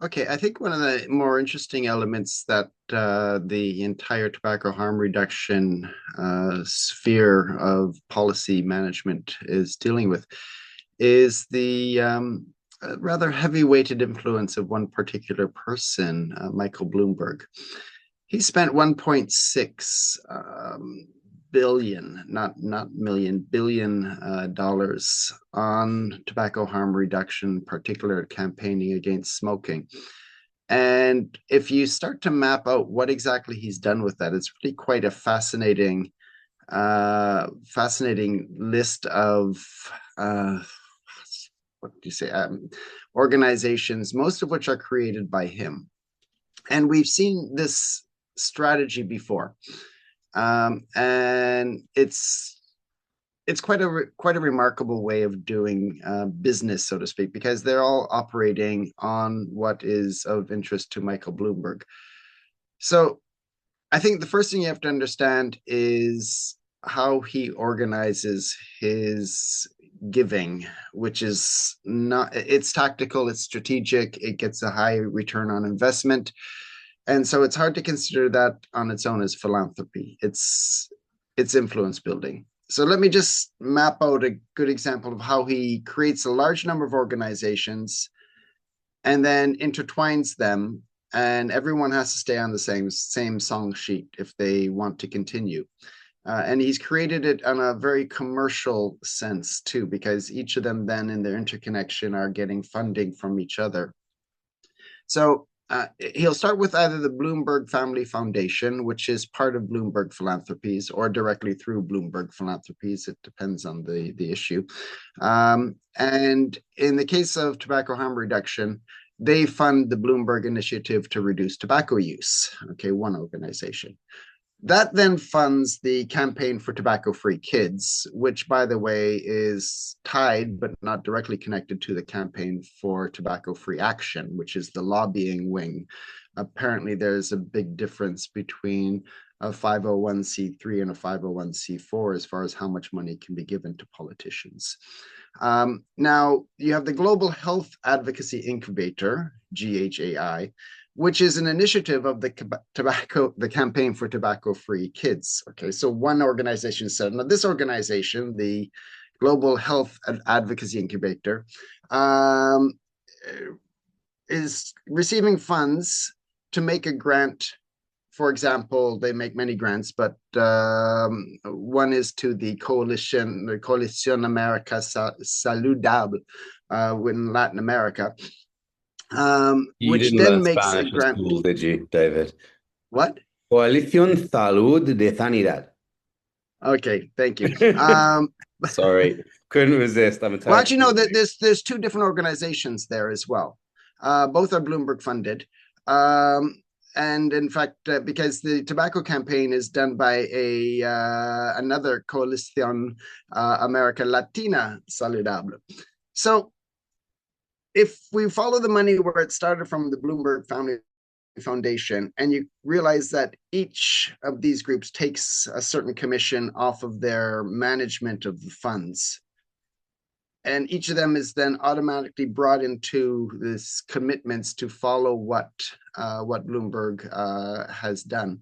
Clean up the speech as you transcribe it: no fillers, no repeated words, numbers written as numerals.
Okay, I think one of the more interesting elements that the entire tobacco harm reduction sphere of policy management is dealing with is the rather heavy-weighted influence of one particular person, Michael Bloomberg. He spent 1.6 billion, not million, billion dollars on tobacco harm reduction, particular campaigning against smoking. And if you start to map out what exactly he's done with that, it's really quite a fascinating list of what do you say, organizations, most of which are created by him. And we've seen this strategy before. And it's quite a remarkable way of doing business, so to speak, because they're all operating on what is of interest to Michael Bloomberg. So I think the first thing you have to understand is how he organizes his giving, which is not, it's tactical, it's strategic, it gets a high return on investment. And so it's hard to consider that on its own as philanthropy. It's influence building. So let me just map out a good example of how he creates a large number of organizations and then intertwines them, and everyone has to stay on the same song sheet if they want to continue. And he's created it on a very commercial sense too, because each of them then in their interconnection are getting funding from each other. So he'll start with either the Bloomberg Family Foundation, which is part of Bloomberg Philanthropies, or directly through Bloomberg Philanthropies. It depends on the issue. And in the case of tobacco harm reduction, they fund the Bloomberg Initiative to reduce tobacco use. Okay, one organization. That then funds the Campaign for Tobacco-Free Kids, which, by the way, is tied but not directly connected to the Campaign for Tobacco-Free Action, which is the lobbying wing. Apparently, there's a big difference between a 501c3 and a 501c4 as far as how much money can be given to politicians. Now, you have the Global Health Advocacy Incubator, GHAI, which is an initiative of the Campaign for Tobacco-Free Kids. Okay, so one organization said, now this organization, the Global Health Advocacy Incubator, is receiving funds to make a grant. For example, they make many grants, but one is to the Coalición América Saludable in Latin America. You Which didn't then learn makes a Spanish at grant. school, did you, David? What? Coalición Salud de Sanidad. Okay, thank you. Sorry, couldn't resist. I'm Well, Italian. actually, no, there's two different organizations there as well. Both are Bloomberg funded. And in fact, because the tobacco campaign is done by another Coalición América Latina Saludable. So if we follow the money where it started from the Bloomberg Family Foundation, and you realize that each of these groups takes a certain commission off of their management of the funds, and each of them is then automatically brought into this commitments to follow what Bloomberg has done.